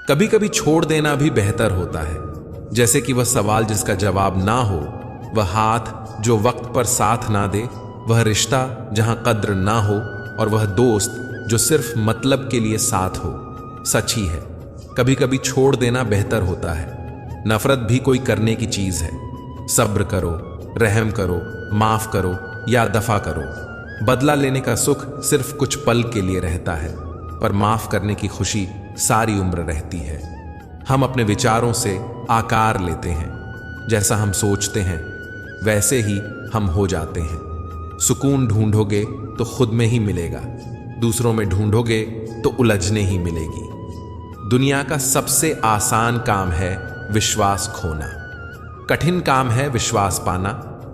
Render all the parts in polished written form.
कभी कभी छोड़ देना भी बेहतर होता है, जैसे कि वह सवाल जिसका जवाब ना हो, वह हाथ जो वक्त पर साथ ना दे, वह रिश्ता जहां कद्र ना हो, और वह दोस्त जो सिर्फ मतलब के लिए साथ हो। सच ही है, कभी कभी छोड़ देना बेहतर होता है। नफरत भी कोई करने की चीज है। सब्र करो, रहम करो, माफ करो या दफा करो। बदला लेने का सुख सिर्फ कुछ पल के लिए रहता है, पर माफ करने की खुशी सारी उम्र रहती है। हम अपने विचारों से आकार लेते हैं। जैसा हम सोचते हैं वैसे ही हम हो जाते हैं। सुकून ढूंढोगे तो खुद में ही मिलेगा, दूसरों में ढूंढोगे तो उलझने ही मिलेगी। दुनिया का सबसे आसान काम है विश्वास खोना। कठिन काम है विश्वास पाना,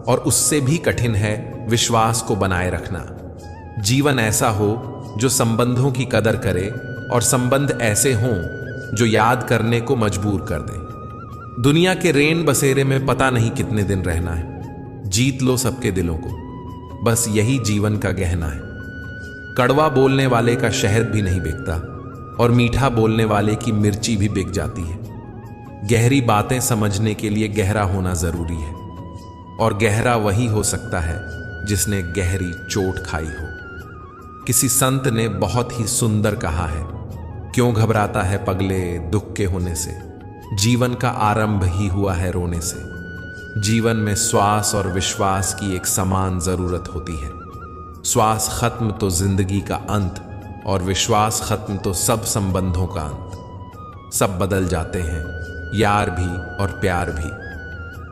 और उससे भी कठिन है विश्वास को बनाए रखना। जीवन ऐसा हो जो संबंधों की कदर करे, और संबंध ऐसे हों जो याद करने को मजबूर कर दें। दुनिया के रेन बसेरे में पता नहीं कितने दिन रहना है। जीत लो सबके दिलों को, बस यही जीवन का गहना है। कड़वा बोलने वाले का शहद भी नहीं बिकता, और मीठा बोलने वाले की मिर्ची भी बिक जाती है। गहरी बातें समझने के लिए गहरा होना जरूरी है, और गहरा वही हो सकता है जिसने गहरी चोट खाई हो। किसी संत ने बहुत ही सुंदर कहा है, क्यों घबराता है पगले दुख के होने से, जीवन का आरंभ ही हुआ है रोने से। जीवन में श्वास और विश्वास की एक समान जरूरत होती है। श्वास खत्म तो जिंदगी का अंत, और विश्वास खत्म तो सब संबंधों का अंत। सब बदल जाते हैं, यार भी और प्यार भी,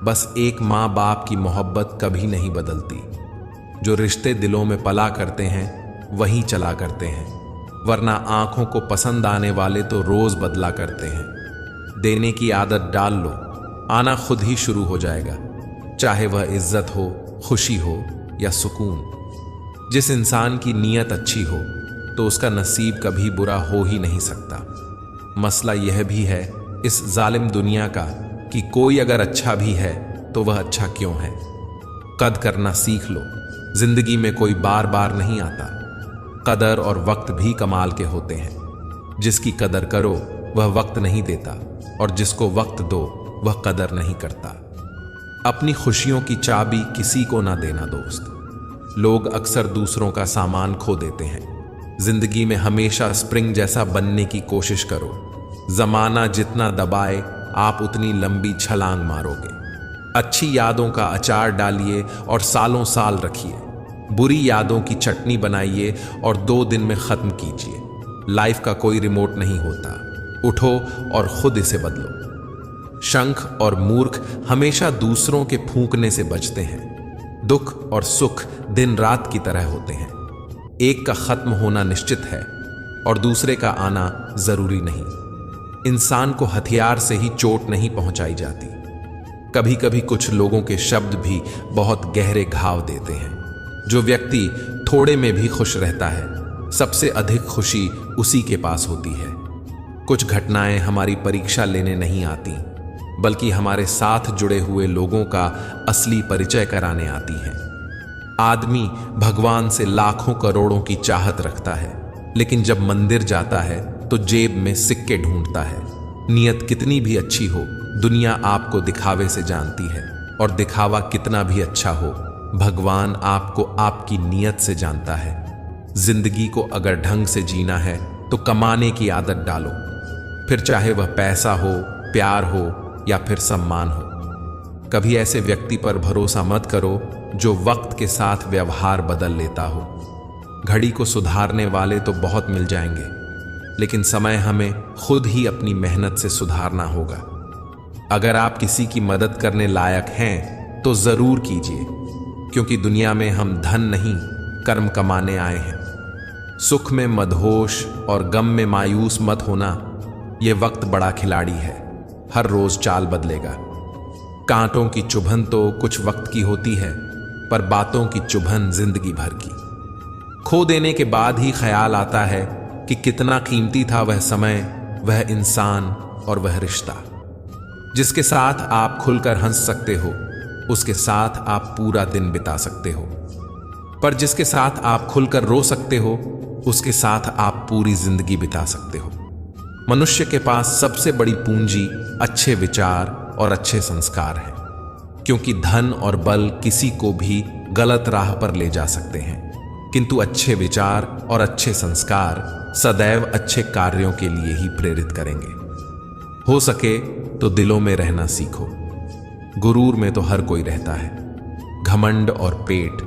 बस एक माँ बाप की मोहब्बत कभी नहीं बदलती। जो रिश्ते दिलों में पला करते हैं वहीं चला करते हैं, वरना आंखों को पसंद आने वाले तो रोज बदला करते हैं। देने की आदत डाल लो, आना खुद ही शुरू हो जाएगा, चाहे वह इज्जत हो, खुशी हो या सुकून। जिस इंसान की नीयत अच्छी हो तो उसका नसीब कभी बुरा हो ही नहीं सकता। मसला यह भी है इस जालिम दुनिया का कि कोई अगर अच्छा भी है तो वह अच्छा क्यों है। कद करना सीख लो, जिंदगी में कोई बार बार नहीं आता। कदर और वक्त भी कमाल के होते हैं। जिसकी कदर करो वह वक्त नहीं देता, और जिसको वक्त दो वह कदर नहीं करता। अपनी खुशियों की चाबी किसी को ना देना दोस्त। लोग अक्सर दूसरों का सामान खो देते हैं। जिंदगी में हमेशा स्प्रिंग जैसा बनने की कोशिश करो। जमाना जितना दबाए आप उतनी लंबी छलांग मारोगे। अच्छी यादों का अचार डालिए और सालों साल रखिए। बुरी यादों की चटनी बनाइए और 2 दिन में खत्म कीजिए। लाइफ का कोई रिमोट नहीं होता, उठो और खुद इसे बदलो। शंख और मूर्ख हमेशा दूसरों के फूंकने से बचते हैं। दुख और सुख दिन रात की तरह होते हैं। एक का खत्म होना निश्चित है और दूसरे का आना जरूरी नहीं। इंसान को हथियार से ही चोट नहीं पहुंचाई जाती। कभी कभी कुछ लोगों के शब्द भी बहुत गहरे घाव देते हैं। जो व्यक्ति थोड़े में भी खुश रहता है, सबसे अधिक खुशी उसी के पास होती है। कुछ घटनाएं हमारी परीक्षा लेने नहीं आती, बल्कि हमारे साथ जुड़े हुए लोगों का असली परिचय कराने आती हैं। आदमी भगवान से लाखों करोड़ों की चाहत रखता है, लेकिन जब मंदिर जाता है तो जेब में सिक्के ढूंढता है। नियत कितनी भी अच्छी हो, दुनिया आपको दिखावे से जानती है, और दिखावा कितना भी अच्छा हो, भगवान आपको आपकी नियत से जानता है। जिंदगी को अगर ढंग से जीना है तो कमाने की आदत डालो, फिर चाहे वह पैसा हो, प्यार हो या फिर सम्मान हो। कभी ऐसे व्यक्ति पर भरोसा मत करो जो वक्त के साथ व्यवहार बदल लेता हो। घड़ी को सुधारने वाले तो बहुत मिल जाएंगे, लेकिन समय हमें खुद ही अपनी मेहनत से सुधारना होगा। अगर आप किसी की मदद करने लायक हैं तो जरूर कीजिए, क्योंकि दुनिया में हम धन नहीं कर्म कमाने आए हैं। सुख में मदहोश और गम में मायूस मत होना। यह वक्त बड़ा खिलाड़ी है, हर रोज चाल बदलेगा। कांटों की चुभन तो कुछ वक्त की होती है, पर बातों की चुभन जिंदगी भर की। खो देने के बाद ही ख्याल आता है कि कितना कीमती था वह समय, वह इंसान और वह रिश्ता। जिसके साथ आप खुलकर हंस सकते हो, उसके साथ आप पूरा दिन बिता सकते हो। पर जिसके साथ आप खुलकर रो सकते हो, उसके साथ आप पूरी जिंदगी बिता सकते हो। मनुष्य के पास सबसे बड़ी पूंजी अच्छे विचार और अच्छे संस्कार हैं, क्योंकि धन और बल किसी को भी गलत राह पर ले जा सकते हैं, किंतु अच्छे विचार और अच्छे संस्कार सदैव अच्छे कार्यों के लिए ही प्रेरित करेंगे। हो सके तो दिलों में रहना सीखो। गुरूर में तो हर कोई रहता है। घमंड और पेट,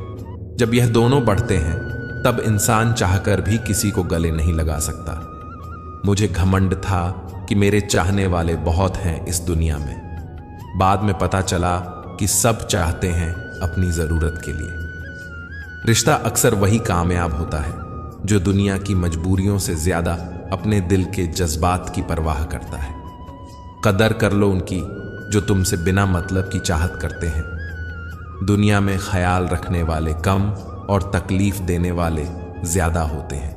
जब यह दोनों बढ़ते हैं तब इंसान चाहकर भी किसी को गले नहीं लगा सकता। मुझे घमंड था कि मेरे चाहने वाले बहुत हैं इस दुनिया में। बाद में पता चला कि सब चाहते हैं अपनी जरूरत के लिए। रिश्ता अक्सर वही कामयाब होता है जो दुनिया की मजबूरियों से ज्यादा अपने दिल के जज्बात की परवाह करता है। कदर कर लो उनकी जो तुमसे बिना मतलब की चाहत करते हैं। दुनिया में ख्याल रखने वाले कम और तकलीफ देने वाले ज्यादा होते हैं।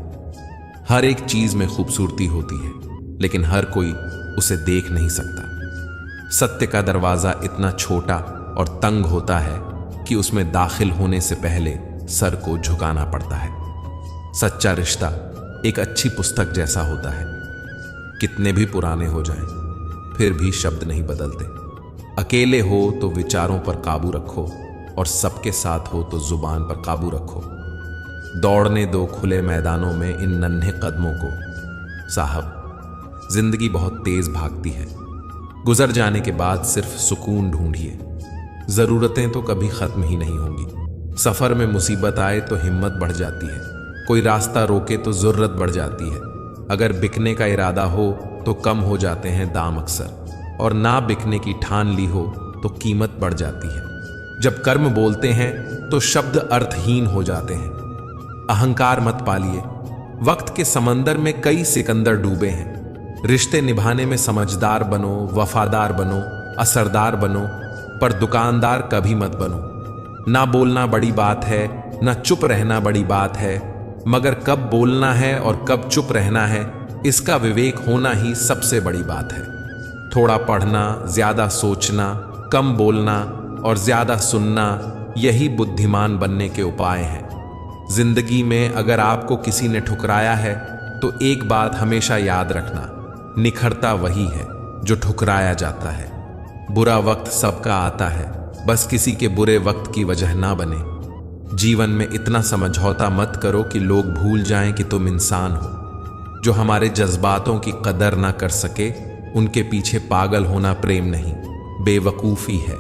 हर एक चीज में खूबसूरती होती है, लेकिन हर कोई उसे देख नहीं सकता। सत्य का दरवाजा इतना छोटा और तंग होता है कि उसमें दाखिल होने से पहले सर को झुकाना पड़ता है। सच्चा रिश्ता एक अच्छी पुस्तक जैसा होता है। कितने भी पुराने हो जाएं, फिर भी शब्द नहीं बदलते। अकेले हो तो विचारों पर काबू रखो, और सबके साथ हो तो जुबान पर काबू रखो। दौड़ने दो खुले मैदानों में इन नन्हे कदमों को। साहब, जिंदगी बहुत तेज भागती है। गुजर जाने के बाद सिर्फ सुकून ढूंढिए। जरूरतें तो कभी खत्म ही नहीं होंगी। सफर में मुसीबत आए तो हिम्मत बढ़ जाती है। कोई रास्ता रोके तो जरूरत बढ़ जाती है। अगर बिकने का इरादा हो तो कम हो जाते हैं दाम अक्सर, और ना बिकने की ठान ली हो तो कीमत बढ़ जाती है। जब कर्म बोलते हैं तो शब्द अर्थहीन हो जाते हैं। अहंकार मत पालिए। वक्त के समंदर में कई सिकंदर डूबे हैं। रिश्ते निभाने में समझदार बनो, वफादार बनो, असरदार बनो, पर दुकानदार कभी मत बनो। ना बोलना बड़ी बात है, ना चुप रहना बड़ी बात है, मगर कब बोलना है और कब चुप रहना है, इसका विवेक होना ही सबसे बड़ी बात है। थोड़ा पढ़ना, ज्यादा सोचना, कम बोलना और ज्यादा सुनना, यही बुद्धिमान बनने के उपाय हैं। जिंदगी में अगर आपको किसी ने ठुकराया है तो एक बात हमेशा याद रखना, निखरता वही है जो ठुकराया जाता है। बुरा वक्त सबका आता है, बस किसी के बुरे वक्त की वजह ना बने। जीवन में इतना समझौता मत करो कि लोग भूल जाएं कि तुम इंसान हो। जो हमारे जज्बातों की कदर ना कर सके, उनके पीछे पागल होना प्रेम नहीं, बेवकूफ़ी है।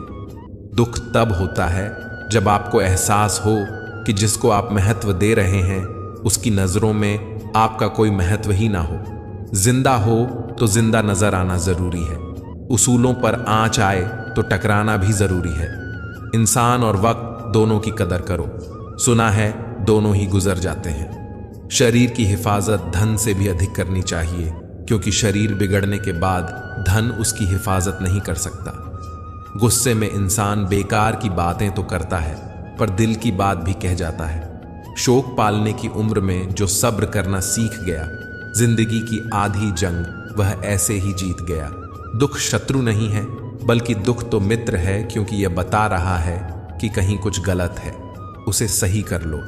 दुख तब होता है जब आपको एहसास हो कि जिसको आप महत्व दे रहे हैं उसकी नज़रों में आपका कोई महत्व ही ना हो। जिंदा हो तो जिंदा नजर आना जरूरी है। उसूलों पर आंच आए तो टकराना भी जरूरी है। इंसान और वक्त दोनों की कदर करो। सुना है दोनों ही गुजर जाते हैं। शरीर की हिफाजत धन से भी अधिक करनी चाहिए, क्योंकि शरीर बिगड़ने के बाद धन उसकी हिफाजत नहीं कर सकता। गुस्से में इंसान बेकार की बातें तो करता है, पर दिल की बात भी कह जाता है। शोक पालने की उम्र में जो सब्र करना सीख गया, जिंदगी की आधी जंग वह ऐसे ही जीत गया। दुख शत्रु नहीं है, बल्कि दुख तो मित्र है, क्योंकि यह बता रहा है कि कहीं कुछ गलत है, उसे सही कर लो।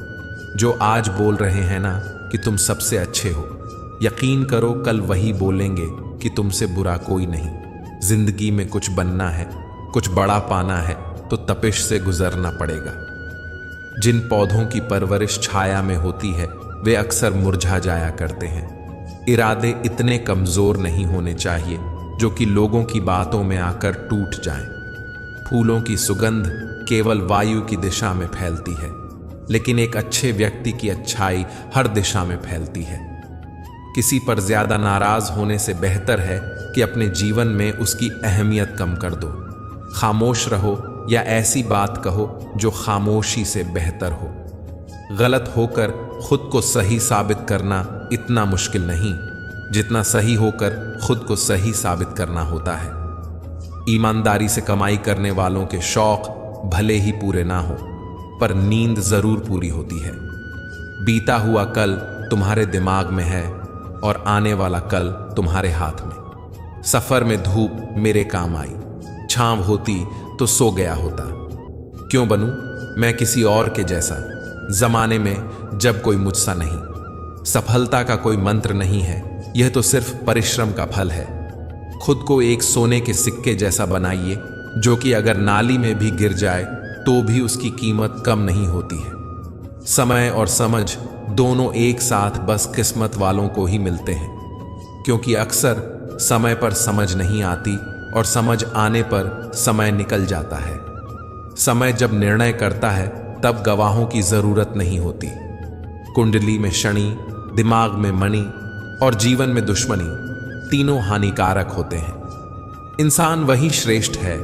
जो आज बोल रहे हैं ना कि तुम सबसे अच्छे हो, यकीन करो कल वही बोलेंगे कि तुमसे बुरा कोई नहीं। जिंदगी में कुछ बनना है, कुछ बड़ा पाना है, तो तपिश से गुजरना पड़ेगा। जिन पौधों की परवरिश छाया में होती है वे अक्सर मुरझा जाया करते हैं। इरादे इतने कमजोर नहीं होने चाहिए जो कि लोगों की बातों में आकर टूट जाएं। फूलों की सुगंध केवल वायु की दिशा में फैलती है, लेकिन एक अच्छे व्यक्ति की अच्छाई हर दिशा में फैलती है। किसी पर ज्यादा नाराज होने से बेहतर है कि अपने जीवन में उसकी अहमियत कम कर दो। खामोश रहो या ऐसी बात कहो जो खामोशी से बेहतर हो। गलत होकर खुद को सही साबित करना इतना मुश्किल नहीं जितना सही होकर खुद को सही साबित करना होता है। ईमानदारी से कमाई करने वालों के शौक भले ही पूरे ना हो, पर नींद जरूर पूरी होती है। बीता हुआ कल तुम्हारे दिमाग में है और आने वाला कल तुम्हारे हाथ में। सफर में धूप मेरे काम आई, छांव होती तो सो गया होता। क्यों बनूं मैं किसी और के जैसा, जमाने में जब कोई मुझसा नहीं। सफलता का कोई मंत्र नहीं है, यह तो सिर्फ परिश्रम का फल है। खुद को एक सोने के सिक्के जैसा बनाइए जो कि अगर नाली में भी गिर जाए तो भी उसकी कीमत कम नहीं होती है। समय और समझ दोनों एक साथ बस किस्मत वालों को ही मिलते हैं, क्योंकि अक्सर समय पर समझ नहीं आती और समझ आने पर समय निकल जाता है। समय जब निर्णय करता है तब गवाहों की जरूरत नहीं होती। कुंडली में शनि, दिमाग में मणि और जीवन में दुश्मनी तीनों हानिकारक होते हैं। इंसान वही श्रेष्ठ है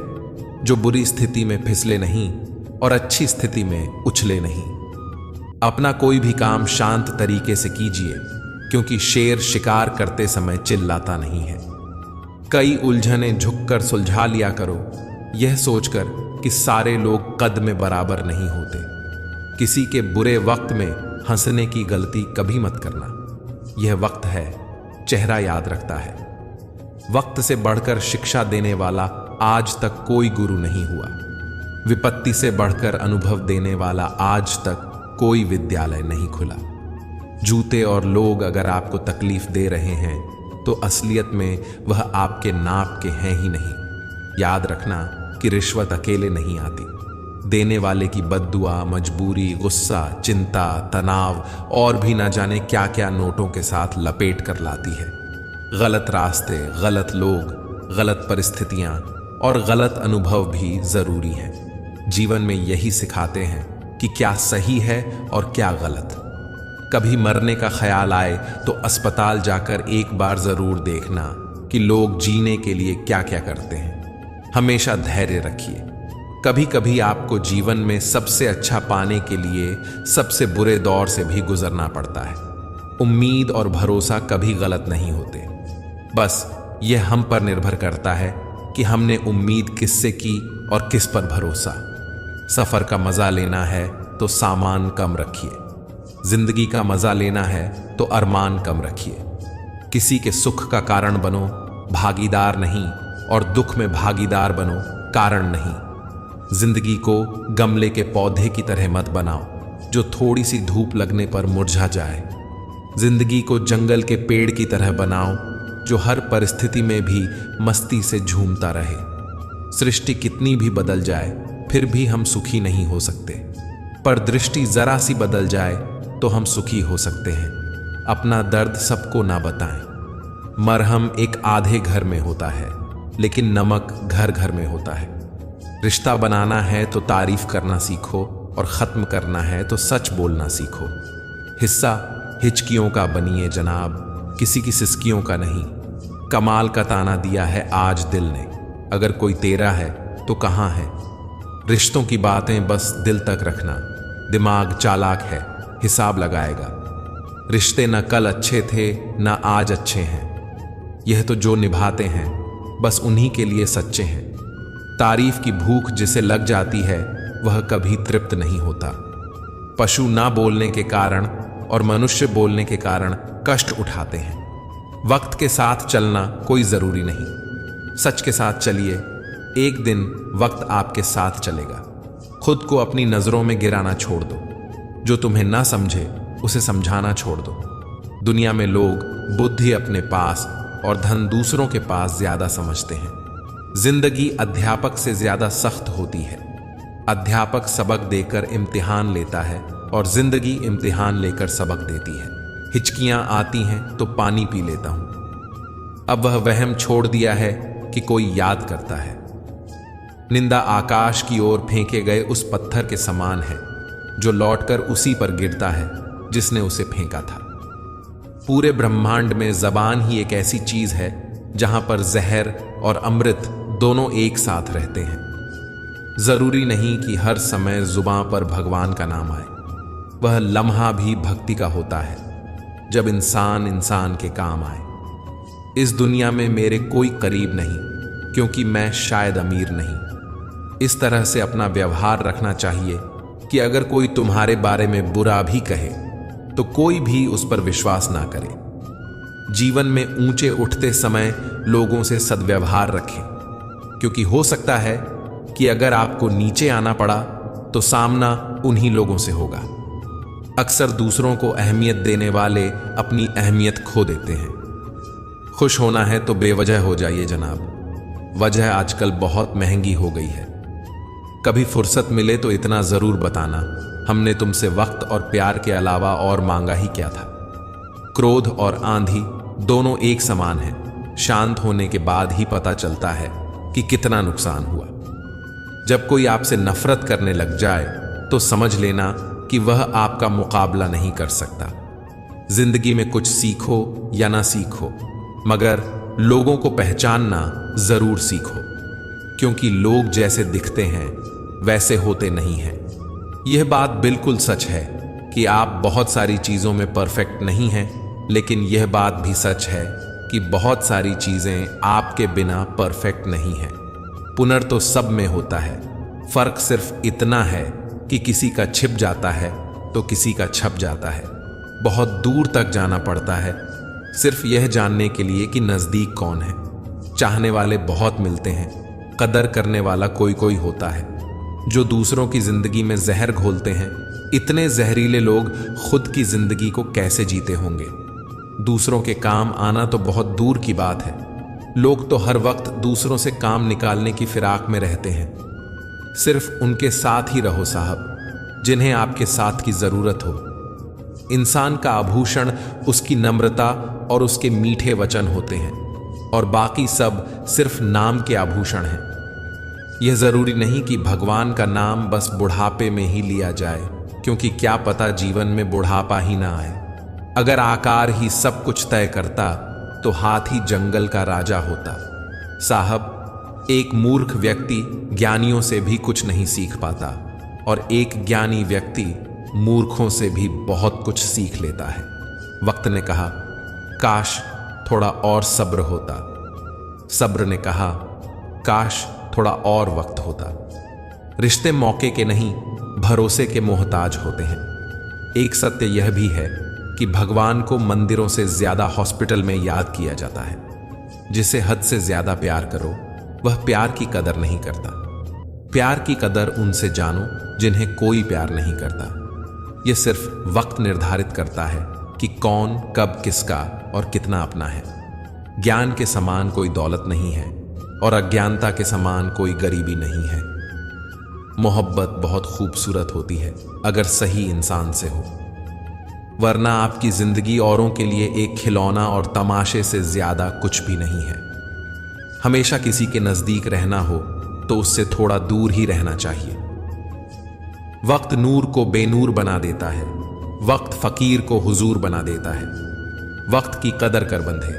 जो बुरी स्थिति में फिसले नहीं और अच्छी स्थिति में उछले नहीं। अपना कोई भी काम शांत तरीके से कीजिए, क्योंकि शेर शिकार करते समय चिल्लाता नहीं है। कई उलझनें झुककर सुलझा लिया करो, यह सोचकर कि सारे लोग कद में बराबर नहीं होते। किसी के बुरे वक्त में हंसने की गलती कभी मत करना। यह वक्त है, चेहरा याद रखता है। वक्त से बढ़कर शिक्षा देने वाला आज तक कोई गुरु नहीं हुआ। विपत्ति से बढ़कर अनुभव देने वाला आज तक कोई विद्यालय नहीं खुला। जूते और लोग अगर आपको तकलीफ दे रहे हैं तो असलियत में वह आपके नाप के हैं ही नहीं। याद रखना कि रिश्वत अकेले नहीं आती। देने वाले की बद्दुआ, मजबूरी, गुस्सा, चिंता, तनाव और भी ना जाने क्या क्या नोटों के साथ लपेट कर लाती है। गलत रास्ते, गलत लोग, गलत परिस्थितियां और गलत अनुभव भी जरूरी हैं। जीवन में यही सिखाते हैं कि क्या सही है और क्या गलत। कभी मरने का ख्याल आए तो अस्पताल जाकर एक बार जरूर देखना कि लोग जीने के लिए क्या क्या करते हैं। हमेशा धैर्य रखिए। कभी कभी आपको जीवन में सबसे अच्छा पाने के लिए सबसे बुरे दौर से भी गुजरना पड़ता है। उम्मीद और भरोसा कभी गलत नहीं होते। बस यह हम पर निर्भर करता है कि हमने उम्मीद किससे की और किस पर भरोसा। सफर का मजा लेना है तो सामान कम रखिए। जिंदगी का मजा लेना है तो अरमान कम रखिए। किसी के सुख का कारण बनो, भागीदार नहीं, और दुख में भागीदार बनो, कारण नहीं। जिंदगी को गमले के पौधे की तरह मत बनाओ जो थोड़ी सी धूप लगने पर मुरझा जाए। जिंदगी को जंगल के पेड़ की तरह बनाओ जो हर परिस्थिति में भी मस्ती से झूमता रहे। सृष्टि कितनी भी बदल जाए फिर भी हम सुखी नहीं हो सकते, पर दृष्टि जरा सी बदल जाए तो हम सुखी हो सकते हैं। अपना दर्द सबको ना बताएं। मरहम एक आधे घर में होता है, लेकिन नमक घर घर में होता है। रिश्ता बनाना है तो तारीफ करना सीखो और खत्म करना है तो सच बोलना सीखो। हिस्सा हिचकियों का बनिए जनाब, किसी की सिसकियों का नहीं। कमाल का ताना दिया है आज दिल ने, अगर कोई तेरा है तो कहाँ है। रिश्तों की बातें बस दिल तक रखना। दिमाग चालाक है, हिसाब लगाएगा। रिश्ते न कल अच्छे थे न आज अच्छे हैं। यह तो जो निभाते हैं बस उन्हीं के लिए सच्चे हैं। तारीफ की भूख जिसे लग जाती है वह कभी तृप्त नहीं होता। पशु ना बोलने के कारण और मनुष्य बोलने के कारण कष्ट उठाते हैं। वक्त के साथ चलना कोई जरूरी नहीं। सच के साथ चलिए, एक दिन वक्त आपके साथ चलेगा। खुद को अपनी नजरों में गिराना छोड़ दो। जो तुम्हें ना समझे उसे समझाना छोड़ दो। दुनिया में लोग बुद्धि अपने पास और धन दूसरों के पास ज्यादा समझते हैं। जिंदगी अध्यापक से ज्यादा सख्त होती है। अध्यापक सबक देकर इम्तिहान लेता है और जिंदगी इम्तिहान लेकर सबक देती है। हिचकियां आती हैं तो पानी पी लेता हूं। अब वह वहम छोड़ दिया है कि कोई याद करता है। निंदा आकाश की ओर फेंके गए उस पत्थर के समान है जो लौटकर उसी पर गिरता है जिसने उसे फेंका था। पूरे ब्रह्मांड में जबान ही एक ऐसी चीज है जहां पर जहर और अमृत दोनों एक साथ रहते हैं। जरूरी नहीं कि हर समय जुबां पर भगवान का नाम आए। वह लम्हा भी भक्ति का होता है जब इंसान इंसान के काम आए। इस दुनिया में मेरे कोई करीब नहीं, क्योंकि मैं शायद अमीर नहीं। इस तरह से अपना व्यवहार रखना चाहिए कि अगर कोई तुम्हारे बारे में बुरा भी कहे तो कोई भी उस पर विश्वास ना करे। जीवन में ऊंचे उठते समय लोगों से सद्व्यवहार रखें, क्योंकि हो सकता है कि अगर आपको नीचे आना पड़ा तो सामना उन्हीं लोगों से होगा। अक्सर दूसरों को अहमियत देने वाले अपनी अहमियत खो देते हैं। खुश होना है तो बेवजह हो जाइए जनाब, वजह आजकल बहुत महंगी हो गई है। कभी फुर्सत मिले तो इतना जरूर बताना, हमने तुमसे वक्त और प्यार के अलावा और मांगा ही क्या था। क्रोध और आंधी दोनों एक समान हैं, शांत होने के बाद ही पता चलता है कि कितना नुकसान हुआ। जब कोई आपसे नफरत करने लग जाए तो समझ लेना कि वह आपका मुकाबला नहीं कर सकता। जिंदगी में कुछ सीखो या ना सीखो, मगर लोगों को पहचानना जरूर सीखो, क्योंकि लोग जैसे दिखते हैं वैसे होते नहीं हैं। यह बात बिल्कुल सच है कि आप बहुत सारी चीजों में परफेक्ट नहीं हैं, लेकिन यह बात भी सच है कि बहुत सारी चीजें आपके बिना परफेक्ट नहीं हैं। पुनर तो सब में होता है, फर्क सिर्फ इतना है कि किसी का छिप जाता है तो किसी का छप जाता है। बहुत दूर तक जाना पड़ता है सिर्फ यह जानने के लिए कि नजदीक कौन है। चाहने वाले बहुत मिलते हैं, कदर करने वाला कोई कोई होता है। जो दूसरों की जिंदगी में जहर घोलते हैं, इतने जहरीले लोग खुद की जिंदगी को कैसे जीते होंगे। दूसरों के काम आना तो बहुत दूर की बात है। लोग तो हर वक्त दूसरों से काम निकालने की फिराक में रहते हैं। सिर्फ उनके साथ ही रहो साहब, जिन्हें आपके साथ की जरूरत हो। इंसान का आभूषण उसकी नम्रता और उसके मीठे वचन होते हैं, और बाकी सब सिर्फ नाम के आभूषण हैं। यह जरूरी नहीं कि भगवान का नाम बस बुढ़ापे में ही लिया जाए, क्योंकि क्या पता जीवन में बुढ़ापा ही ना आए। अगर आकार ही सब कुछ तय करता तो हाथी जंगल का राजा होता। साहब, एक मूर्ख व्यक्ति ज्ञानियों से भी कुछ नहीं सीख पाता, और एक ज्ञानी व्यक्ति मूर्खों से भी बहुत कुछ सीख लेता है। वक्त ने कहा, काश थोड़ा और सब्र होता। सब्र ने कहा, काश थोड़ा और वक्त होता। रिश्ते मौके के नहीं, भरोसे के मोहताज होते हैं। एक सत्य यह भी है कि भगवान को मंदिरों से ज्यादा हॉस्पिटल में याद किया जाता है। जिसे हद से ज्यादा प्यार करो, वह प्यार की कदर नहीं करता। प्यार की कदर उनसे जानो जिन्हें कोई प्यार नहीं करता। यह सिर्फ वक्त निर्धारित करता है कि कौन कब किसका और कितना अपना है। ज्ञान के समान कोई दौलत नहीं है, और अज्ञानता के समान कोई गरीबी नहीं है। मोहब्बत बहुत खूबसूरत होती है अगर सही इंसान से हो, वरना आपकी जिंदगी औरों के लिए एक खिलौना और तमाशे से ज्यादा कुछ भी नहीं है। हमेशा किसी के नजदीक रहना हो तो उससे थोड़ा दूर ही रहना चाहिए। वक्त नूर को बेनूर बना देता है, वक्त फकीर को हुजूर बना देता है। वक्त की कदर कर बंधे,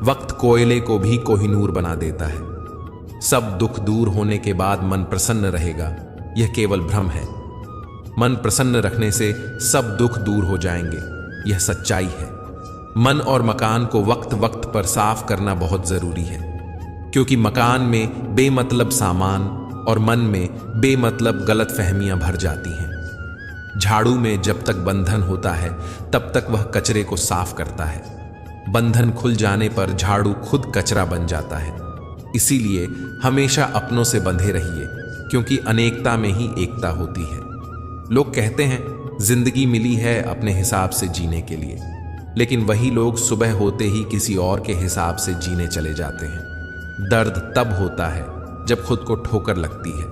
वक्त कोयले को भी कोहिनूर बना देता है। सब दुख दूर होने के बाद मन प्रसन्न रहेगा, यह केवल भ्रम है। मन प्रसन्न रखने से सब दुख दूर हो जाएंगे, यह सच्चाई है। मन और मकान को वक्त वक्त पर साफ करना बहुत जरूरी है, क्योंकि मकान में बेमतलब सामान और मन में बेमतलब गलत फहमियां भर जाती हैं। झाड़ू में जब तक बंधन होता है तब तक वह कचरे को साफ करता है। बंधन खुल जाने पर झाड़ू खुद कचरा बन जाता है। इसीलिए हमेशा अपनों से बंधे रहिए, क्योंकि अनेकता में ही एकता होती है। लोग कहते हैं जिंदगी मिली है अपने हिसाब से जीने के लिए, लेकिन वही लोग सुबह होते ही किसी और के हिसाब से जीने चले जाते हैं। दर्द तब होता है जब खुद को ठोकर लगती है,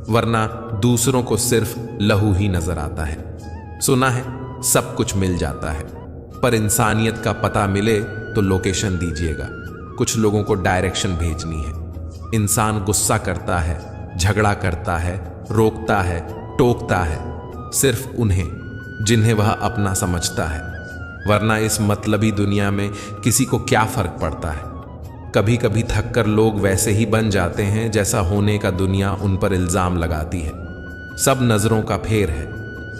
वरना दूसरों को सिर्फ लहू ही नजर आता है। सुना है सब कुछ मिल जाता है, पर इंसानियत का पता मिले तो लोकेशन दीजिएगा। कुछ लोगों को डायरेक्शन भेजनी है। इंसान गुस्सा करता है, झगड़ा करता है, रोकता है, टोकता है, सिर्फ उन्हें जिन्हें वह अपना समझता है, वरना इस मतलबी दुनिया में किसी को क्या फर्क पड़ता है। कभी कभी थककर लोग वैसे ही बन जाते हैं जैसा होने का दुनिया उन पर इल्जाम लगाती है। सब नजरों का फेर है।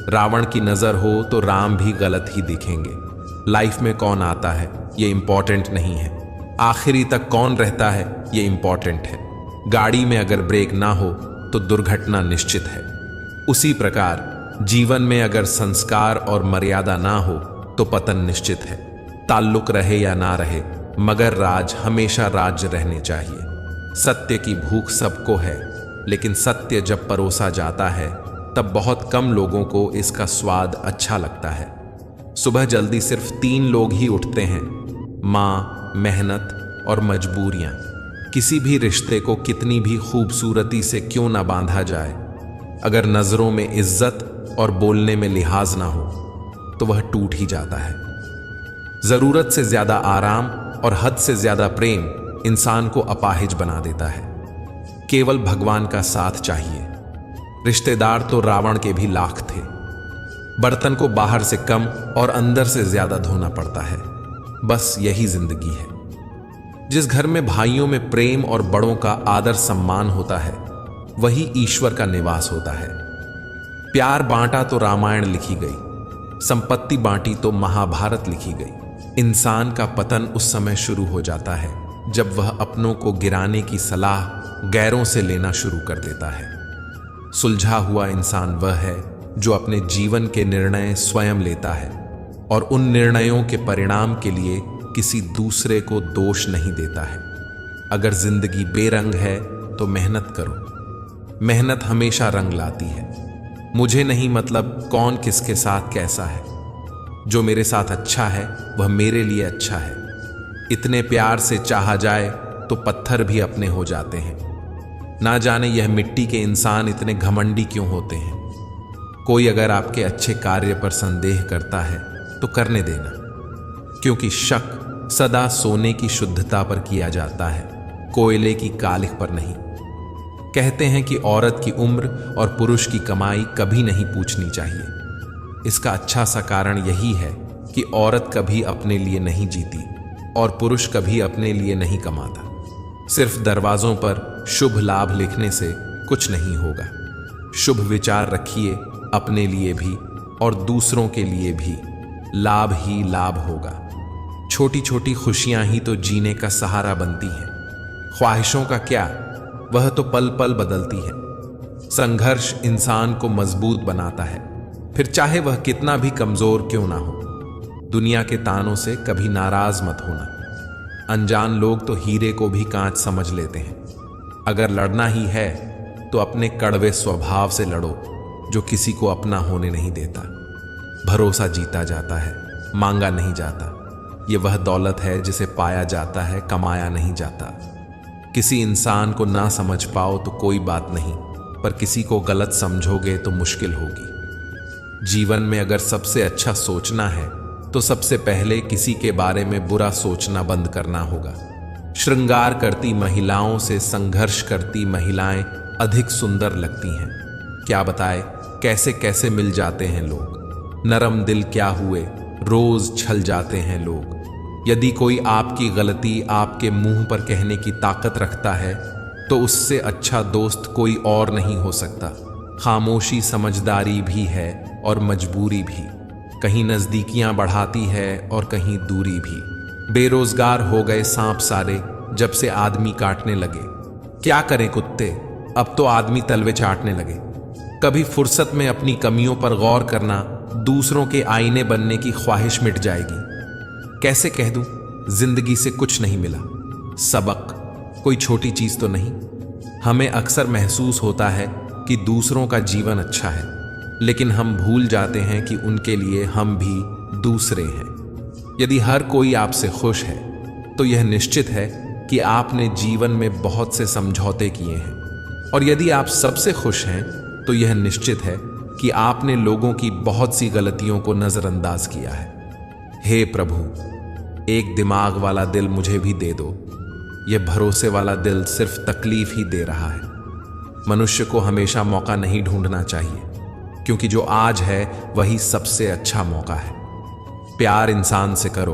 रावण की नजर हो तो राम भी गलत ही दिखेंगे। लाइफ में कौन आता है ये इंपॉर्टेंट नहीं है, आखिरी तक कौन रहता है ये इंपॉर्टेंट है। गाड़ी में अगर ब्रेक ना हो तो दुर्घटना निश्चित है। उसी प्रकार जीवन में अगर संस्कार और मर्यादा ना हो तो पतन निश्चित है। ताल्लुक रहे या ना रहे, मगर राज हमेशा राज्य रहने चाहिए। सत्य की भूख सबको है, लेकिन सत्य जब परोसा जाता है तब बहुत कम लोगों को इसका स्वाद अच्छा लगता है। सुबह जल्दी सिर्फ 3 लोग ही उठते हैं, माँ, मेहनत और मजबूरियां। किसी भी रिश्ते को कितनी भी खूबसूरती से क्यों ना बांधा जाए, अगर नजरों में इज्जत और बोलने में लिहाज ना हो तो वह टूट ही जाता है। जरूरत से ज्यादा आराम और हद से ज्यादा प्रेम इंसान को अपाहिज बना देता है। केवल भगवान का साथ चाहिए। रिश्तेदार तो रावण के भी लाख थे। बर्तन को बाहर से कम और अंदर से ज्यादा धोना पड़ता है। बस यही जिंदगी है। जिस घर में भाइयों में प्रेम और बड़ों का आदर सम्मान होता है, वही ईश्वर का निवास होता है। प्यार बांटा तो रामायण लिखी गई, संपत्ति बांटी तो महाभारत लिखी गई। इंसान का पतन उस समय शुरू हो जाता है जब वह अपनों को गिराने की सलाह गैरों से लेना शुरू कर देता है। सुलझा हुआ इंसान वह है जो अपने जीवन के निर्णय स्वयं लेता है और उन निर्णयों के परिणाम के लिए किसी दूसरे को दोष नहीं देता है। अगर जिंदगी बेरंग है तो मेहनत करो। मेहनत हमेशा रंग लाती है। मुझे नहीं मतलब कौन किसके साथ कैसा है, जो मेरे साथ अच्छा है वह मेरे लिए अच्छा है। इतने प्यार से चाहा जाए तो पत्थर भी अपने हो जाते हैं। ना जाने यह मिट्टी के इंसान इतने घमंडी क्यों होते हैं। कोई अगर आपके अच्छे कार्य पर संदेह करता है तो करने देना, क्योंकि शक सदा सोने की शुद्धता पर किया जाता है, कोयले की कालिख पर नहीं। कहते हैं कि औरत की उम्र और पुरुष की कमाई कभी नहीं पूछनी चाहिए। इसका अच्छा सा कारण यही है कि औरत कभी अपने लिए नहीं जीती और पुरुष कभी अपने लिए नहीं कमाता। सिर्फ दरवाजों पर शुभ लाभ लिखने से कुछ नहीं होगा। शुभ विचार रखिए, अपने लिए भी और दूसरों के लिए भी लाभ ही लाभ होगा। छोटी छोटी खुशियां ही तो जीने का सहारा बनती हैं। ख्वाहिशों का क्या, वह तो पल पल बदलती है। संघर्ष इंसान को मजबूत बनाता है, फिर चाहे वह कितना भी कमजोर क्यों ना हो। दुनिया के तानों से कभी नाराज मत होना। अनजान लोग तो हीरे को भी कांच समझ लेते हैं। अगर लड़ना ही है तो अपने कड़वे स्वभाव से लड़ो जो किसी को अपना होने नहीं देता। भरोसा जीता जाता है, मांगा नहीं जाता। ये वह दौलत है जिसे पाया जाता है, कमाया नहीं जाता। किसी इंसान को ना समझ पाओ तो कोई बात नहीं, पर किसी को गलत समझोगे तो मुश्किल होगी। जीवन में अगर सबसे अच्छा सोचना है तो सबसे पहले किसी के बारे में बुरा सोचना बंद करना होगा। श्रृंगार करती महिलाओं से संघर्ष करती महिलाएं अधिक सुंदर लगती हैं। क्या बताए कैसे कैसे मिल जाते हैं लोग। नरम दिल क्या हुए, रोज छल जाते हैं लोग। यदि कोई आपकी गलती आपके मुंह पर कहने की ताकत रखता है तो उससे अच्छा दोस्त कोई और नहीं हो सकता। खामोशी समझदारी भी है और मजबूरी भी। कहीं नजदीकियां बढ़ाती है और कहीं दूरी भी। बेरोजगार हो गए सांप सारे जब से आदमी काटने लगे। क्या करें कुत्ते, अब तो आदमी तलवे चाटने लगे। कभी फुर्सत में अपनी कमियों पर गौर करना, दूसरों के आईने बनने की ख्वाहिश मिट जाएगी। कैसे कह दूं, जिंदगी से कुछ नहीं मिला। सबक कोई छोटी चीज तो नहीं। हमें अक्सर महसूस होता है कि दूसरों का जीवन अच्छा है, लेकिन हम भूल जाते हैं कि उनके लिए हम भी दूसरे हैं। यदि हर कोई आपसे खुश है तो यह निश्चित है कि आपने जीवन में बहुत से समझौते किए हैं, और यदि आप सबसे खुश हैं तो यह निश्चित है कि आपने लोगों की बहुत सी गलतियों को नजरअंदाज किया है। हे प्रभु, एक दिमाग वाला दिल मुझे भी दे दो। यह भरोसे वाला दिल सिर्फ तकलीफ ही दे रहा है। मनुष्य को हमेशा मौका नहीं ढूंढना चाहिए, क्योंकि जो आज है वही सबसे अच्छा मौका है। प्यार इंसान से करो,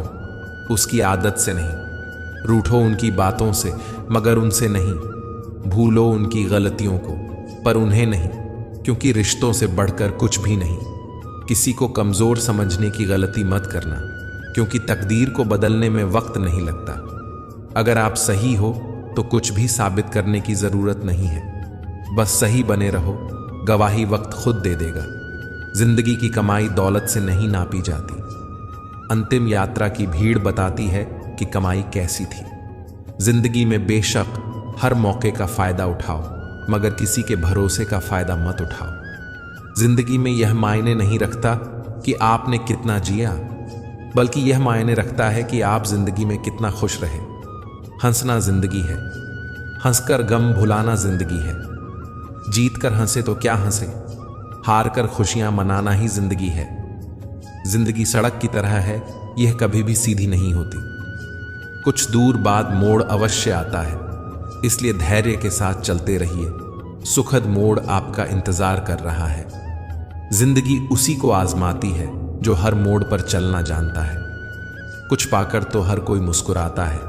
उसकी आदत से नहीं। रूठो उनकी बातों से, मगर उनसे नहीं। भूलो उनकी गलतियों को, पर उन्हें नहीं, क्योंकि रिश्तों से बढ़कर कुछ भी नहीं। किसी को कमजोर समझने की गलती मत करना, क्योंकि तकदीर को बदलने में वक्त नहीं लगता। अगर आप सही हो तो कुछ भी साबित करने की जरूरत नहीं है। बस सही बने रहो, गवाही वक्त खुद दे देगा। जिंदगी की कमाई दौलत से नहीं नापी जाती। अंतिम यात्रा की भीड़ बताती है कि कमाई कैसी थी। जिंदगी में बेशक हर मौके का फायदा उठाओ, मगर किसी के भरोसे का फायदा मत उठाओ। जिंदगी में यह मायने नहीं रखता कि आपने कितना जिया, बल्कि यह मायने रखता है कि आप जिंदगी में कितना खुश रहे। हंसना जिंदगी है, हंसकर गम भुलाना जिंदगी है। जीत कर हंसे तो क्या हंसे, हार कर खुशियां मनाना ही जिंदगी है। जिंदगी सड़क की तरह है, यह कभी भी सीधी नहीं होती। कुछ दूर बाद मोड़ अवश्य आता है, इसलिए धैर्य के साथ चलते रहिए। सुखद मोड़ आपका इंतजार कर रहा है। जिंदगी उसी को आजमाती है जो हर मोड़ पर चलना जानता है। कुछ पाकर तो हर कोई मुस्कुराता है।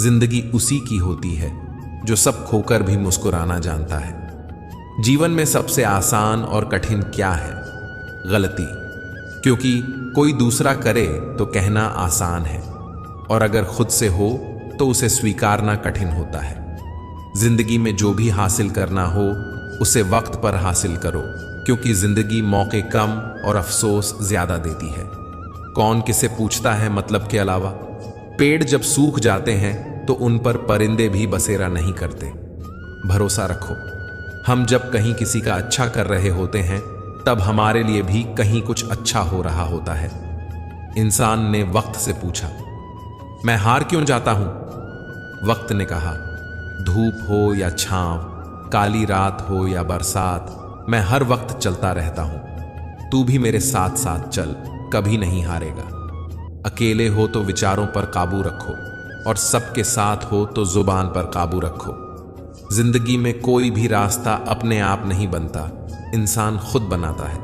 जिंदगी उसी की होती है जो सब खोकर भी मुस्कुराना जानता है। जीवन में सबसे आसान और कठिन क्या है? गलती, क्योंकि कोई दूसरा करे तो कहना आसान है, और अगर खुद से हो तो उसे स्वीकारना कठिन होता है। जिंदगी में जो भी हासिल करना हो उसे वक्त पर हासिल करो, क्योंकि जिंदगी मौके कम और अफसोस ज्यादा देती है। कौन किसे पूछता है मतलब के अलावा? पेड़ जब सूख जाते हैं तो उन पर परिंदे भी बसेरा नहीं करते। भरोसा रखो, हम जब कहीं किसी का अच्छा कर रहे होते हैं तब हमारे लिए भी कहीं कुछ अच्छा हो रहा होता है। इंसान ने वक्त से पूछा, मैं हार क्यों जाता हूं? वक्त ने कहा, धूप हो या छांव, काली रात हो या बरसात, मैं हर वक्त चलता रहता हूं। तू भी मेरे साथ साथ चल, कभी नहीं हारेगा। अकेले हो तो विचारों पर काबू रखो, और सबके साथ हो तो जुबान पर काबू रखो। जिंदगी में कोई भी रास्ता अपने आप नहीं बनता, इंसान खुद बनाता है।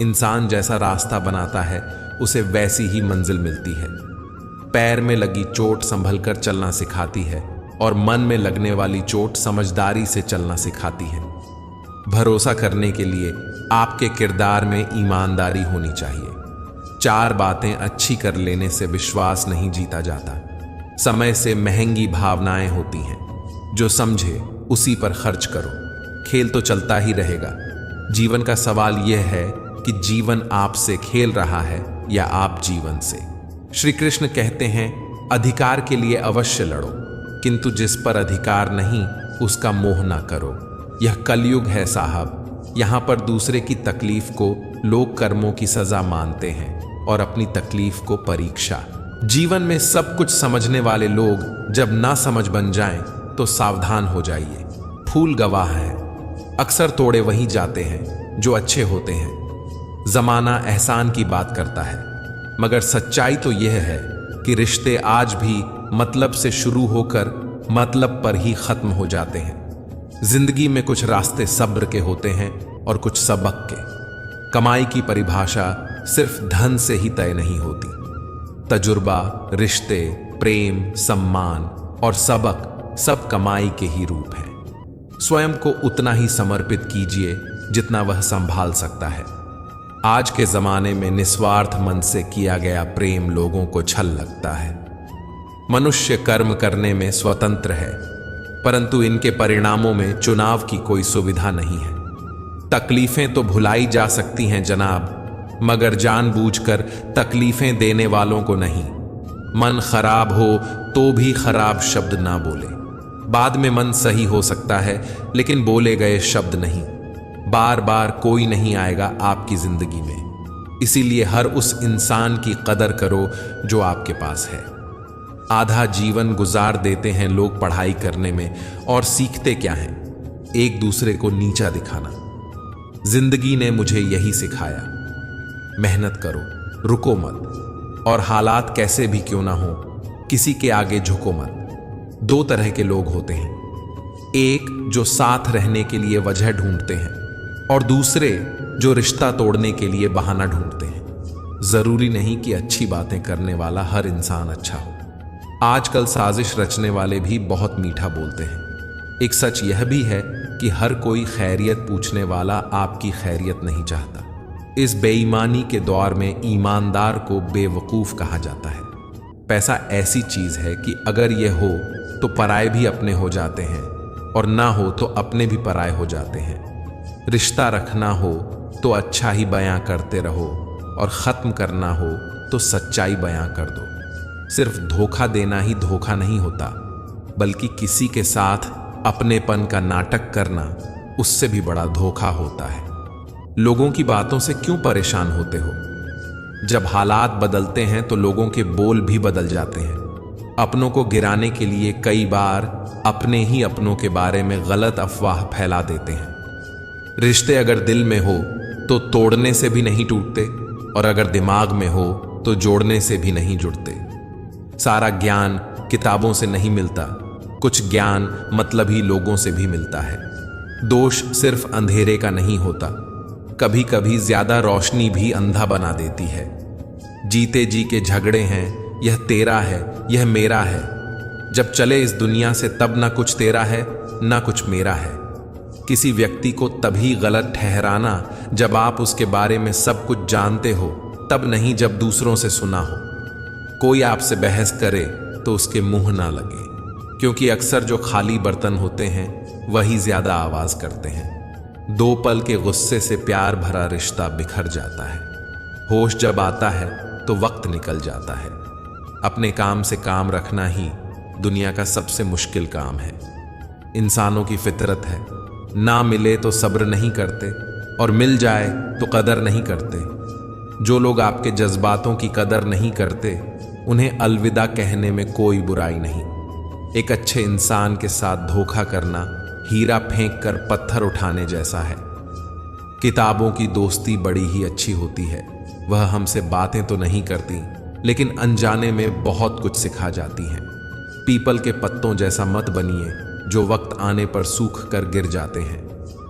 इंसान जैसा रास्ता बनाता है उसे वैसी ही मंजिल मिलती है। पैर में लगी चोट संभल कर चलना सिखाती है, और मन में लगने वाली चोट समझदारी से चलना सिखाती है। भरोसा करने के लिए आपके किरदार में ईमानदारी होनी चाहिए। 4 बातें अच्छी कर लेने से विश्वास नहीं जीता जाता। समय से महंगी भावनाएं होती हैं, जो समझे उसी पर खर्च करो। खेल तो चलता ही रहेगा। जीवन का सवाल यह है कि जीवन आपसे खेल रहा है या आप जीवन से। श्री कृष्ण कहते हैं, अधिकार के लिए अवश्य लड़ो, किंतु जिस पर अधिकार नहीं उसका मोह ना करो। यह कलयुग है साहब, यहां पर दूसरे की तकलीफ को लोग कर्मों की सजा मानते हैं और अपनी तकलीफ को परीक्षा। जीवन में सब कुछ समझने वाले लोग जब ना समझ बन जाएं तो सावधान हो जाइए। फूल गवाह है, अक्सर तोड़े वहीं जाते हैं जो अच्छे होते हैं। जमाना एहसान की बात करता है, मगर सच्चाई तो यह है कि रिश्ते आज भी मतलब से शुरू होकर मतलब पर ही खत्म हो जाते हैं। जिंदगी में कुछ रास्ते सब्र के होते हैं और कुछ सबक के। कमाई की परिभाषा सिर्फ धन से ही तय नहीं होती। तजुर्बा, रिश्ते, प्रेम, सम्मान और सबक सब कमाई के ही रूप हैं। स्वयं को उतना ही समर्पित कीजिए जितना वह संभाल सकता है। आज के जमाने में निस्वार्थ मन से किया गया प्रेम लोगों को छल लगता है। मनुष्य कर्म करने में स्वतंत्र है, परंतु इनके परिणामों में चुनाव की कोई सुविधा नहीं है। तकलीफें तो भुलाई जा सकती हैं जनाब, मगर जानबूझकर तकलीफें देने वालों को नहीं। मन खराब हो तो भी खराब शब्द ना बोले। बाद में मन सही हो सकता है, लेकिन बोले गए शब्द नहीं। बार बार कोई नहीं आएगा आपकी जिंदगी में, इसीलिए हर उस इंसान की कदर करो जो आपके पास है। आधा जीवन गुजार देते हैं लोग पढ़ाई करने में, और सीखते क्या हैं? एक दूसरे को नीचा दिखाना। जिंदगी ने मुझे यही सिखाया, मेहनत करो, रुको मत, और हालात कैसे भी क्यों ना हो किसी के आगे झुको मत। 2 तरह के लोग होते हैं, एक जो साथ रहने के लिए वजह ढूंढते हैं, और दूसरे जो रिश्ता तोड़ने के लिए बहाना ढूंढते हैं। जरूरी नहीं कि अच्छी बातें करने वाला हर इंसान अच्छा हो। आजकल साजिश रचने वाले भी बहुत मीठा बोलते हैं। एक सच यह भी है कि हर कोई खैरियत पूछने वाला आपकी खैरियत नहीं चाहता। इस बेईमानी के दौर में ईमानदार को बेवकूफ कहा जाता है। पैसा ऐसी चीज है कि अगर यह हो तो पराए भी अपने हो जाते हैं, और ना हो तो अपने भी पराए हो जाते हैं। रिश्ता रखना हो तो अच्छा ही बयां करते रहो, और खत्म करना हो तो सच्चाई बयां कर दो। सिर्फ धोखा देना ही धोखा नहीं होता, बल्कि किसी के साथ अपनेपन का नाटक करना उससे भी बड़ा धोखा होता है। लोगों की बातों से क्यों परेशान होते हो? जब हालात बदलते हैं तो लोगों के बोल भी बदल जाते हैं। अपनों को गिराने के लिए कई बार अपने ही अपनों के बारे में गलत अफवाह फैला देते हैं। रिश्ते अगर दिल में हो तो तोड़ने से भी नहीं टूटते, और अगर दिमाग में हो तो जोड़ने से भी नहीं जुड़ते। सारा ज्ञान किताबों से नहीं मिलता, कुछ ज्ञान मतलबी लोगों से भी मिलता है। दोष सिर्फ अंधेरे का नहीं होता, कभी कभी ज्यादा रोशनी भी अंधा बना देती है। जीते जी के झगड़े हैं, यह तेरा है, यह मेरा है। जब चले इस दुनिया से तब ना कुछ तेरा है ना कुछ मेरा है। किसी व्यक्ति को तभी गलत ठहराना जब आप उसके बारे में सब कुछ जानते हो, तब नहीं जब दूसरों से सुना हो। कोई आपसे बहस करे तो उसके मुंह ना लगे, क्योंकि अक्सर जो खाली बर्तन होते हैं वही ज्यादा आवाज करते हैं। 2 पल के गुस्से से प्यार भरा रिश्ता बिखर जाता है। होश जब आता है तो वक्त निकल जाता है। अपने काम से काम रखना ही दुनिया का सबसे मुश्किल काम है। इंसानों की फितरत है, ना मिले तो सब्र नहीं करते, और मिल जाए तो कदर नहीं करते। जो लोग आपके जज्बातों की कदर नहीं करते, उन्हें अलविदा कहने में कोई बुराई नहीं। एक अच्छे इंसान के साथ धोखा करना हीरा फेंक कर पत्थर उठाने जैसा है। किताबों की दोस्ती बड़ी ही अच्छी होती है। वह हमसे बातें तो नहीं करती, लेकिन अनजाने में बहुत कुछ सिखा जाती हैं। पीपल के पत्तों जैसा मत बनिए, जो वक्त आने पर सूख कर गिर जाते हैं।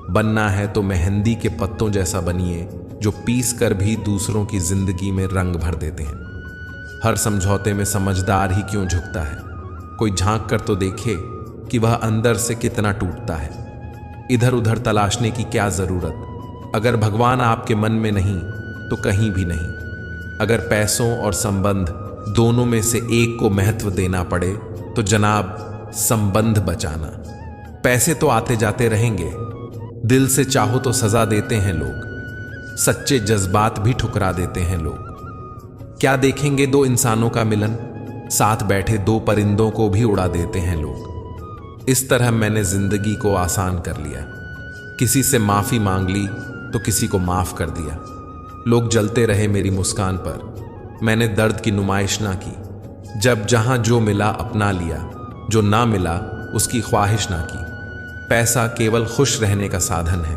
बनना है तो मेहंदी के पत्तों जैसा बनिए, जो पीस कर भी दूसरों की जिंदगी में रंग भर देते हैं। हर समझौते में समझदार ही क्यों झुकता है? कोई झांक कर तो देखे कि वह अंदर से कितना टूटता है। इधर उधर तलाशने की क्या जरूरत? अगर भगवान आपके मन में नहीं तो कहीं भी नहीं। अगर पैसों और संबंध दोनों में से एक को महत्व देना पड़े तो जनाब संबंध बचाना। पैसे तो आते जाते रहेंगे, दिल से चाहो तो सजा देते हैं लोग, सच्चे जज्बात भी ठुकरा देते हैं लोग। क्या देखेंगे 2 इंसानों का मिलन? साथ बैठे 2 परिंदों को भी उड़ा देते हैं लोग। इस तरह मैंने जिंदगी को आसान कर लिया। किसी से माफी मांग ली तो किसी को माफ कर दिया। लोग जलते रहे मेरी मुस्कान पर, मैंने दर्द की नुमाइश ना की। जब जहां जो मिला अपना लिया, जो ना मिला उसकी ख्वाहिश ना की। पैसा केवल खुश रहने का साधन है।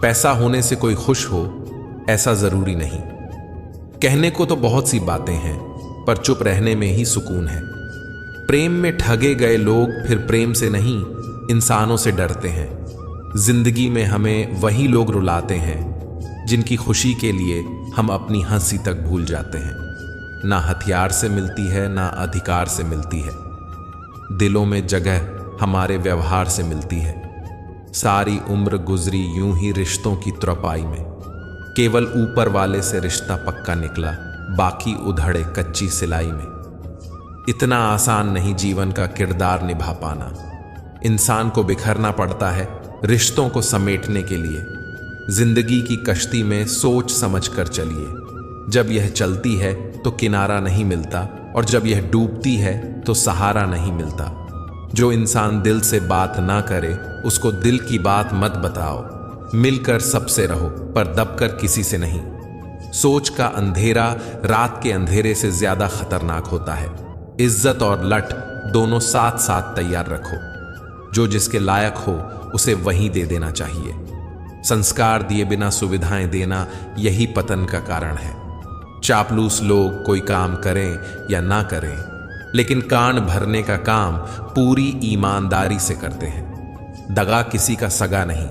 पैसा होने से कोई खुश हो ऐसा जरूरी नहीं। कहने को तो बहुत सी बातें हैं, पर चुप रहने में ही सुकून है। प्रेम में ठगे गए लोग फिर प्रेम से नहीं, इंसानों से डरते हैं। जिंदगी में हमें वही लोग रुलाते हैं जिनकी खुशी के लिए हम अपनी हंसी तक भूल जाते हैं। ना हथियार से मिलती है, ना अधिकार से मिलती है। दिलों में जगह हमारे व्यवहार से मिलती है। सारी उम्र गुजरी यूं ही रिश्तों की त्रपाई में। केवल ऊपर वाले से रिश्ता पक्का निकला, बाकी उधड़े कच्ची सिलाई में। इतना आसान नहीं जीवन का किरदार निभा पाना। इंसान को बिखरना पड़ता है रिश्तों को समेटने के लिए। जिंदगी की कश्ती में सोच समझ कर चलिए। जब यह चलती है तो किनारा नहीं मिलता, और जब यह डूबती है तो सहारा नहीं मिलता। जो इंसान दिल से बात ना करे उसको दिल की बात मत बताओ। मिलकर सबसे रहो, पर दबकर किसी से नहीं। सोच का अंधेरा रात के अंधेरे से ज्यादा खतरनाक होता है। इज्जत और लठ दोनों साथ साथ तैयार रखो। जो जिसके लायक हो उसे वहीं दे देना चाहिए। संस्कार दिए बिना सुविधाएं देना यही पतन का कारण है। चापलूस लोग कोई काम करें या ना करें, लेकिन कान भरने का काम पूरी ईमानदारी से करते हैं। दगा किसी का सगा नहीं,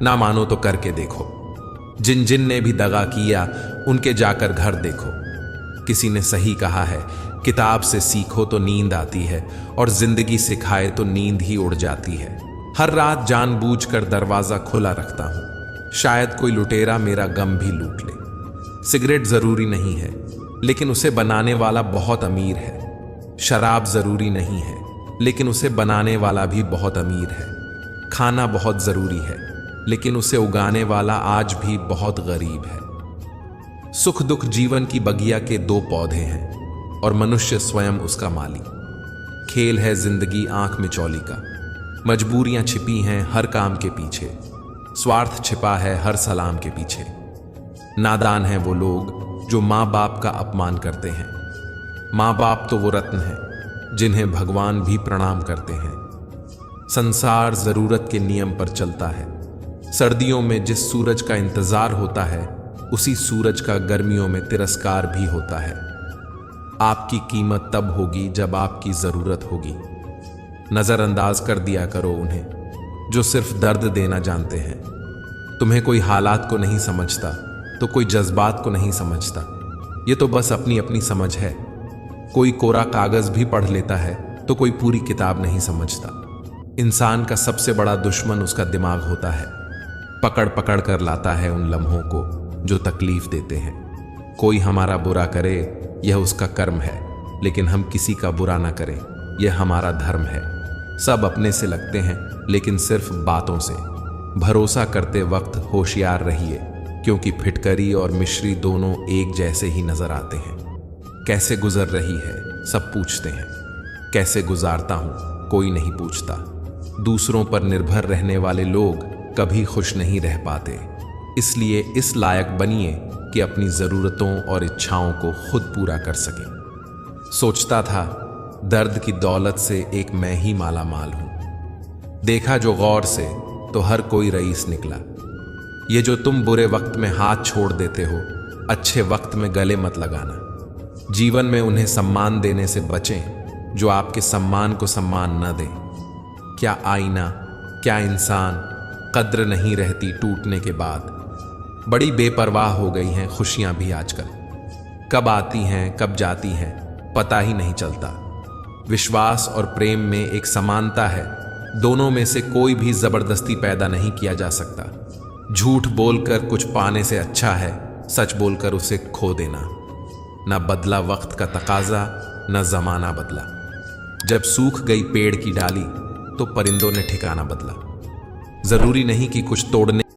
ना मानो तो करके देखो। जिन जिन ने भी दगा किया उनके जाकर घर देखो। किसी ने सही कहा है, किताब से सीखो तो नींद आती है, और जिंदगी सिखाए तो नींद ही उड़ जाती है। हर रात जानबूझकर दरवाजा खुला रखता हूं, शायद कोई लुटेरा मेरा गम भी लूट ले। सिगरेट जरूरी नहीं है, लेकिन उसे बनाने वाला बहुत अमीर है। शराब जरूरी नहीं है, लेकिन उसे बनाने वाला भी बहुत अमीर है। खाना बहुत जरूरी है, लेकिन उसे उगाने वाला आज भी बहुत गरीब है। सुख दुख जीवन की बगिया के 2 पौधे हैं, और मनुष्य स्वयं उसका माली। खेल है जिंदगी आंख मिचौली का, मजबूरियां छिपी हैं हर काम के पीछे। स्वार्थ छिपा है हर सलाम के पीछे। नादान हैं वो लोग जो माँ बाप का अपमान करते हैं। माँ बाप तो वो रत्न हैं जिन्हें भगवान भी प्रणाम करते हैं। संसार जरूरत के नियम पर चलता है। सर्दियों में जिस सूरज का इंतजार होता है, उसी सूरज का गर्मियों में तिरस्कार भी होता है। आपकी कीमत तब होगी जब आपकी जरूरत होगी। नजरअंदाज कर दिया करो उन्हें जो सिर्फ दर्द देना जानते हैं। तुम्हें कोई हालात को नहीं समझता तो कोई जज्बात को नहीं समझता। ये तो बस अपनी अपनी समझ है। कोई कोरा कागज भी पढ़ लेता है तो कोई पूरी किताब नहीं समझता। इंसान का सबसे बड़ा दुश्मन उसका दिमाग होता है। पकड़ पकड़ कर लाता है उन लम्हों को जो तकलीफ देते हैं। कोई हमारा बुरा करे यह उसका कर्म है, लेकिन हम किसी का बुरा ना करें यह हमारा धर्म है। सब अपने से लगते हैं लेकिन सिर्फ बातों से। भरोसा करते वक्त होशियार रहिए, क्योंकि फिटकरी और मिश्री दोनों एक जैसे ही नजर आते हैं। कैसे गुजर रही है सब पूछते हैं, कैसे गुजारता हूं कोई नहीं पूछता। दूसरों पर निर्भर रहने वाले लोग कभी खुश नहीं रह पाते। इसलिए इस लायक बनिए कि अपनी जरूरतों और इच्छाओं को खुद पूरा कर सकें। सोचता था दर्द की दौलत से एक मैं ही माला माल हूं। देखा जो गौर से तो हर कोई रईस निकला। ये जो तुम बुरे वक्त में हाथ छोड़ देते हो, अच्छे वक्त में गले मत लगाना। जीवन में उन्हें सम्मान देने से बचें जो आपके सम्मान को सम्मान न दें। क्या आईना, क्या इंसान, कद्र नहीं रहती टूटने के बाद। बड़ी बेपरवाह हो गई हैं खुशियां भी आजकल। कब आती हैं कब जाती हैं पता ही नहीं चलता। विश्वास और प्रेम में एक समानता है। दोनों में से कोई भी जबरदस्ती पैदा नहीं किया जा सकता। झूठ बोलकर कुछ पाने से अच्छा है सच बोलकर उसे खो देना। न बदला वक्त का तकाजा, न जमाना बदला। जब सूख गई पेड़ की डाली तो परिंदों ने ठिकाना बदला। जरूरी नहीं कि कुछ तोड़ने